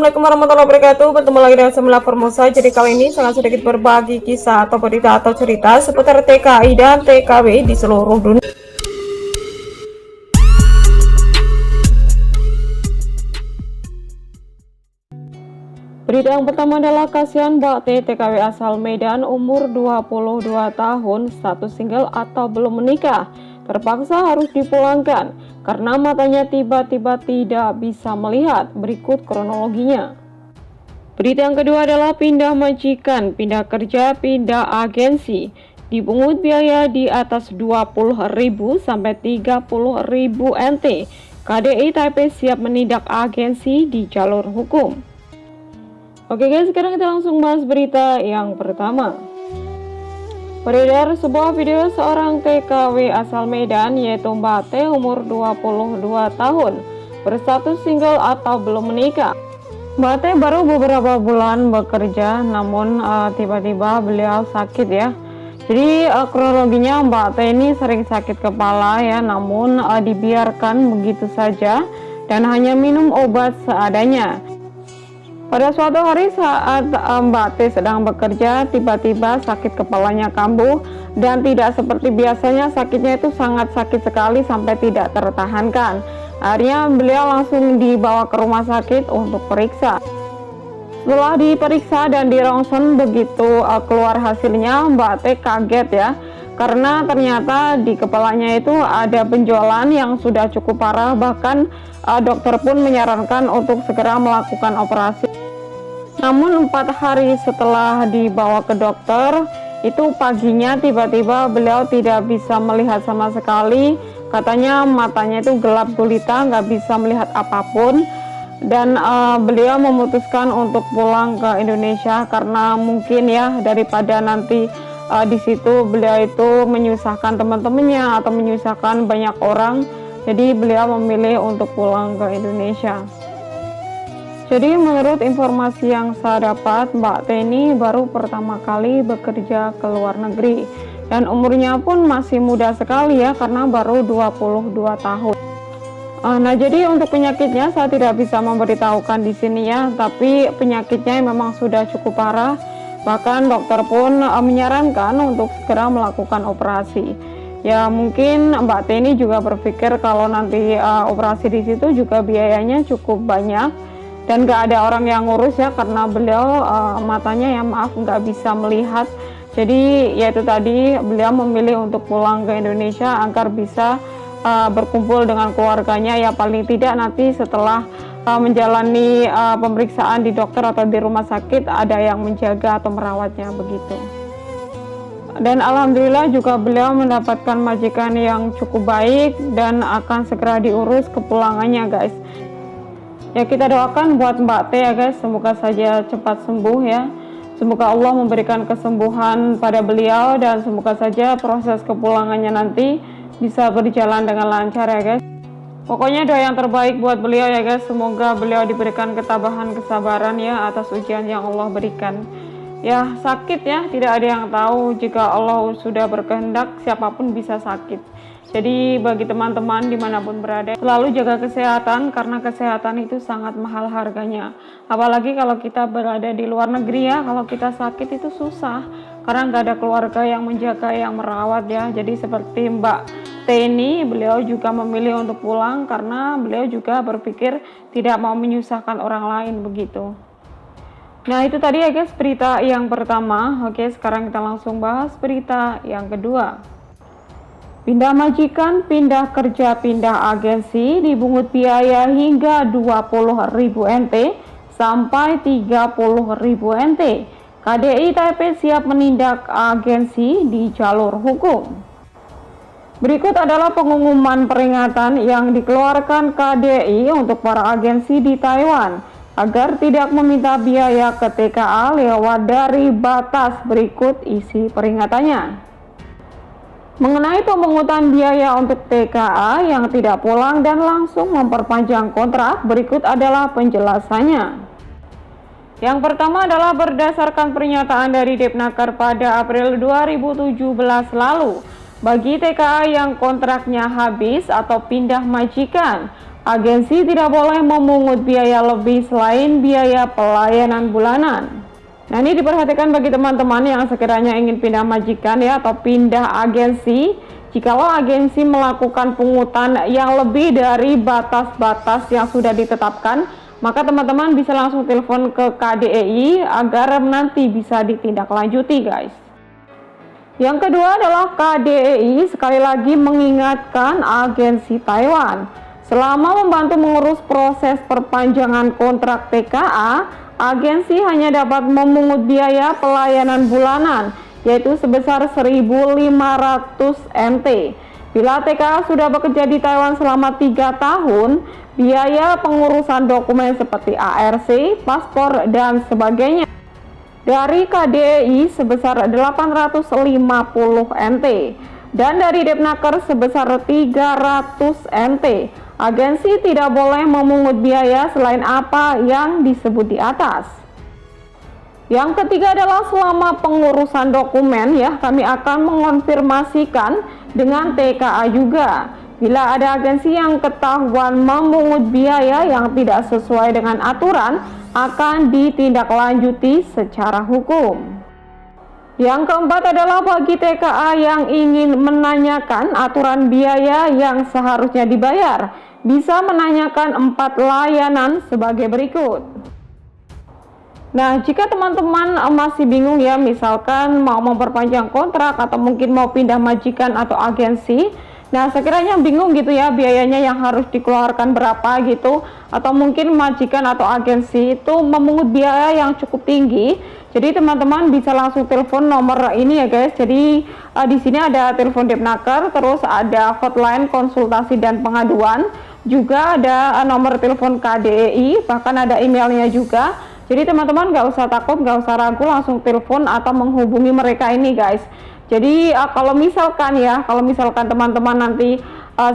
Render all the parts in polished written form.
Assalamualaikum warahmatullahi wabarakatuh. Bertemu lagi dengan Semula Formosa. Jadi kali ini sangat sedikit berbagi kisah atau berita atau cerita seputar TKI dan TKW di seluruh dunia. Berita yang pertama adalah kasihan Mbak T, TKW asal Medan, umur 22 tahun, status single atau belum menikah, terpaksa harus dipulangkan karena matanya tiba-tiba tidak bisa melihat. Berikut kronologinya. Berita yang kedua adalah pindah majikan, pindah kerja, pindah agensi. Dipungut biaya di atas 20.000 sampai 30.000 NT. KDI Taipei siap menindak agensi di jalur hukum. Oke guys, sekarang kita langsung bahas berita yang pertama. Beredar sebuah video seorang TKW asal Medan yaitu Mbak T umur 22 tahun, berstatus single atau belum menikah. Mbak T baru beberapa bulan bekerja, namun tiba-tiba beliau sakit ya. Jadi kronologinya Mbak T ini sering sakit kepala ya, namun dibiarkan begitu saja dan hanya minum obat seadanya. Pada suatu hari saat Mbak T sedang bekerja, tiba-tiba sakit kepalanya kambuh dan tidak seperti biasanya, sakitnya itu sangat sakit sekali sampai tidak tertahankan. Akhirnya beliau langsung dibawa ke rumah sakit untuk periksa. Setelah diperiksa dan dirongsen, begitu keluar hasilnya, Mbak T kaget ya, karena ternyata di kepalanya itu ada benjolan yang sudah cukup parah, bahkan dokter pun menyarankan untuk segera melakukan operasi. Namun 4 hari setelah dibawa ke dokter, itu paginya tiba-tiba beliau tidak bisa melihat sama sekali. Katanya matanya itu gelap gulita, nggak bisa melihat apapun. Dan beliau memutuskan untuk pulang ke Indonesia karena mungkin ya daripada nanti di situ beliau itu menyusahkan teman-temannya atau menyusahkan banyak orang. Jadi beliau memilih untuk pulang ke Indonesia. Jadi menurut informasi yang saya dapat, Mbak T ini baru pertama kali bekerja ke luar negeri dan umurnya pun masih muda sekali ya, karena baru 22 tahun. Nah, jadi untuk penyakitnya saya tidak bisa memberitahukan di sini ya, tapi penyakitnya memang sudah cukup parah. Bahkan dokter pun menyarankan untuk segera melakukan operasi. Ya mungkin Mbak T ini juga berpikir kalau nanti operasi di situ juga biayanya cukup banyak. Dan gak ada orang yang ngurus ya, karena beliau matanya ya maaf nggak bisa melihat. Jadi yaitu tadi beliau memilih untuk pulang ke Indonesia agar bisa berkumpul dengan keluarganya ya, paling tidak nanti setelah menjalani pemeriksaan di dokter atau di rumah sakit ada yang menjaga atau merawatnya begitu. Dan alhamdulillah juga beliau mendapatkan majikan yang cukup baik dan akan segera diurus kepulangannya guys. Ya kita doakan buat Mbak T ya guys, semoga saja cepat sembuh ya. Semoga Allah memberikan kesembuhan pada beliau dan semoga saja proses kepulangannya nanti bisa berjalan dengan lancar ya guys. Pokoknya doa yang terbaik buat beliau ya guys, semoga beliau diberikan ketabahan, kesabaran ya atas ujian yang Allah berikan. Ya sakit ya, tidak ada yang tahu, jika Allah sudah berkehendak siapapun bisa sakit. Jadi bagi teman-teman dimanapun berada, selalu jaga kesehatan karena kesehatan itu sangat mahal harganya. Apalagi kalau kita berada di luar negeri ya, kalau kita sakit itu susah karena nggak ada keluarga yang menjaga, yang merawat ya. Jadi seperti Mbak T ini, beliau juga memilih untuk pulang karena beliau juga berpikir tidak mau menyusahkan orang lain begitu. Nah itu tadi ya guys berita yang pertama. Oke, sekarang kita langsung bahas berita yang kedua. Pindah majikan, pindah kerja, pindah agensi, dibungut biaya hingga 20.000 NT sampai 30.000 NT. KDI Taipei siap menindak agensi di jalur hukum. Berikut adalah pengumuman peringatan yang dikeluarkan KDI untuk para agensi di Taiwan agar tidak meminta biaya ke TKA lewat dari batas. Berikut isi peringatannya. Mengenai pemungutan biaya untuk TKA yang tidak pulang dan langsung memperpanjang kontrak, berikut adalah penjelasannya. Yang pertama adalah berdasarkan pernyataan dari Depnaker pada April 2017 lalu, bagi TKA yang kontraknya habis atau pindah majikan, agensi tidak boleh memungut biaya lebih selain biaya pelayanan bulanan. Nah, ini diperhatikan bagi teman-teman yang sekiranya ingin pindah majikan ya atau pindah agensi. Jikalau agensi melakukan pungutan yang lebih dari batas-batas yang sudah ditetapkan, maka teman-teman bisa langsung telepon ke KDEI agar nanti bisa ditindaklanjuti, guys. Yang kedua adalah KDEI sekali lagi mengingatkan agensi Taiwan. Selama membantu mengurus proses perpanjangan kontrak TKA, agensi hanya dapat memungut biaya pelayanan bulanan, yaitu sebesar 1.500 NT. Bila TKA sudah bekerja di Taiwan selama 3 tahun, biaya pengurusan dokumen seperti ARC, paspor, dan sebagainya dari KDEI sebesar 850 NT dan dari Depnaker sebesar 300 NT. Agensi tidak boleh memungut biaya selain apa yang disebut di atas. Yang ketiga adalah selama pengurusan dokumen ya, kami akan mengonfirmasikan dengan TKA juga. Bila ada agensi yang ketahuan memungut biaya yang tidak sesuai dengan aturan, akan ditindaklanjuti secara hukum. Yang keempat adalah bagi TKA yang ingin menanyakan aturan biaya yang seharusnya dibayar, bisa menanyakan 4 layanan sebagai berikut. Nah, jika teman-teman masih bingung ya, misalkan mau memperpanjang kontrak atau mungkin mau pindah majikan atau agensi, nah sekiranya bingung gitu ya biayanya yang harus dikeluarkan berapa gitu, atau mungkin majikan atau agensi itu memungut biaya yang cukup tinggi, jadi teman-teman bisa langsung telepon nomor ini ya guys. Jadi di sini ada telepon Depnaker, terus ada hotline konsultasi dan pengaduan, juga ada nomor telepon KDEI, bahkan ada emailnya juga. Jadi teman-teman nggak usah takut, nggak usah ragu, langsung telepon atau menghubungi mereka ini guys. Jadi kalau misalkan teman-teman nanti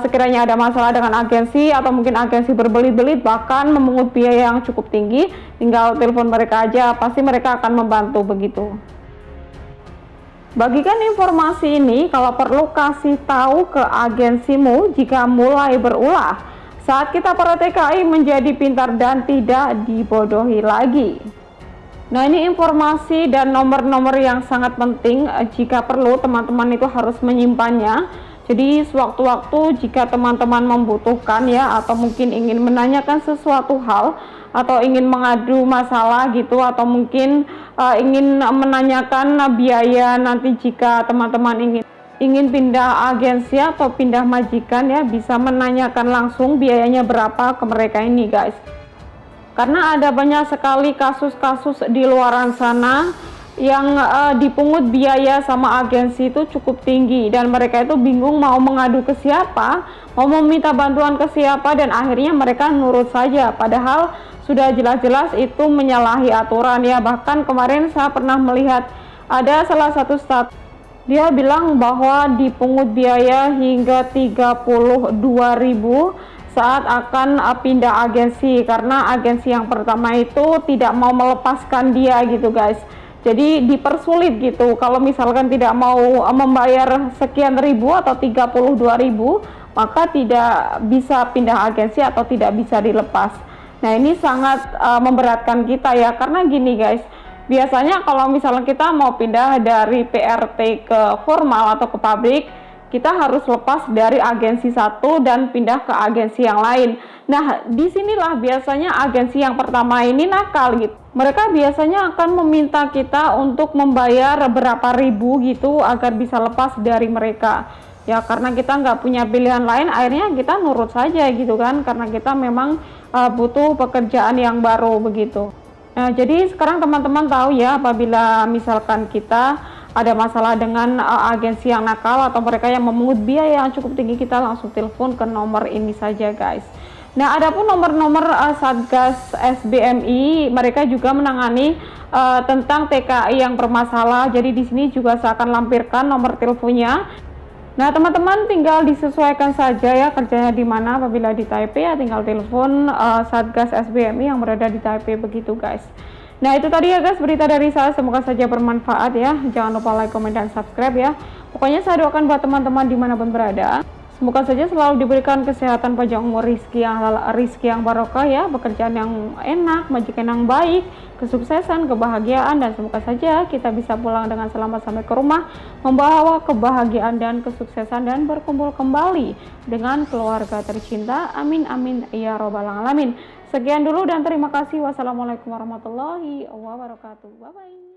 sekiranya ada masalah dengan agensi atau mungkin agensi berbelit-belit bahkan memungut biaya yang cukup tinggi, tinggal telepon mereka aja, pasti mereka akan membantu begitu. Bagikan informasi ini kalau perlu kasih tahu ke agensimu jika mulai berulah. Saat kita para TKI menjadi pintar dan tidak dibodohi lagi. Nah, ini informasi dan nomor-nomor yang sangat penting, jika perlu teman-teman itu harus menyimpannya. Jadi sewaktu-waktu jika teman-teman membutuhkan ya, atau mungkin ingin menanyakan sesuatu hal atau ingin mengadu masalah gitu, atau mungkin ingin menanyakan biaya nanti jika teman-teman ingin pindah agensi atau pindah majikan ya, bisa menanyakan langsung biayanya berapa ke mereka ini guys. Karena ada banyak sekali kasus-kasus di luaran sana yang dipungut biaya sama agensi itu cukup tinggi, dan mereka itu bingung mau mengadu ke siapa, mau meminta bantuan ke siapa, dan akhirnya mereka nurut saja padahal sudah jelas-jelas itu menyalahi aturan ya. Bahkan kemarin saya pernah melihat ada salah satu status, dia bilang bahwa dipungut biaya hingga 32.000 saat akan pindah agensi, karena agensi yang pertama itu tidak mau melepaskan dia gitu guys. Jadi dipersulit gitu, kalau misalkan tidak mau membayar sekian ribu atau 32.000, maka tidak bisa pindah agensi atau tidak bisa dilepas. Nah, ini sangat memberatkan kita ya, karena gini guys, biasanya kalau misalnya kita mau pindah dari PRT ke formal atau ke pabrik, kita harus lepas dari agensi satu dan pindah ke agensi yang lain. Nah, disinilah biasanya agensi yang pertama ini nakal gitu. Mereka biasanya akan meminta kita untuk membayar berapa ribu gitu agar bisa lepas dari mereka. Ya, karena kita nggak punya pilihan lain, akhirnya kita nurut saja gitu kan, karena kita memang butuh pekerjaan yang baru begitu. Nah, jadi sekarang teman-teman tahu ya, apabila misalkan kita ada masalah dengan agensi yang nakal atau mereka yang memungut biaya yang cukup tinggi, kita langsung telepon ke nomor ini saja guys. Nah, adapun nomor-nomor Satgas SBMI, mereka juga menangani tentang TKI yang bermasalah. Jadi di sini juga saya akan lampirkan nomor teleponnya. Nah, teman-teman tinggal disesuaikan saja ya kerjanya di mana. Apabila di Taipei ya tinggal telepon Satgas SBMI yang berada di Taipei begitu guys. Nah, itu tadi ya guys berita dari saya, semoga saja bermanfaat ya. Jangan lupa like, komen, dan subscribe ya. Pokoknya saya doakan buat teman-teman dimanapun berada, Semoga saja selalu diberikan kesehatan, panjang umur, rizki yang halal, rizki yang barokah ya, pekerjaan yang enak, majikan yang baik, kesuksesan, kebahagiaan, dan semoga saja kita bisa pulang dengan selamat sampai ke rumah, membawa kebahagiaan dan kesuksesan dan berkumpul kembali dengan keluarga tercinta. Amin amin ya robbal alamin. Sekian dulu dan terima kasih. Wassalamualaikum warahmatullahi wabarakatuh. Bye bye.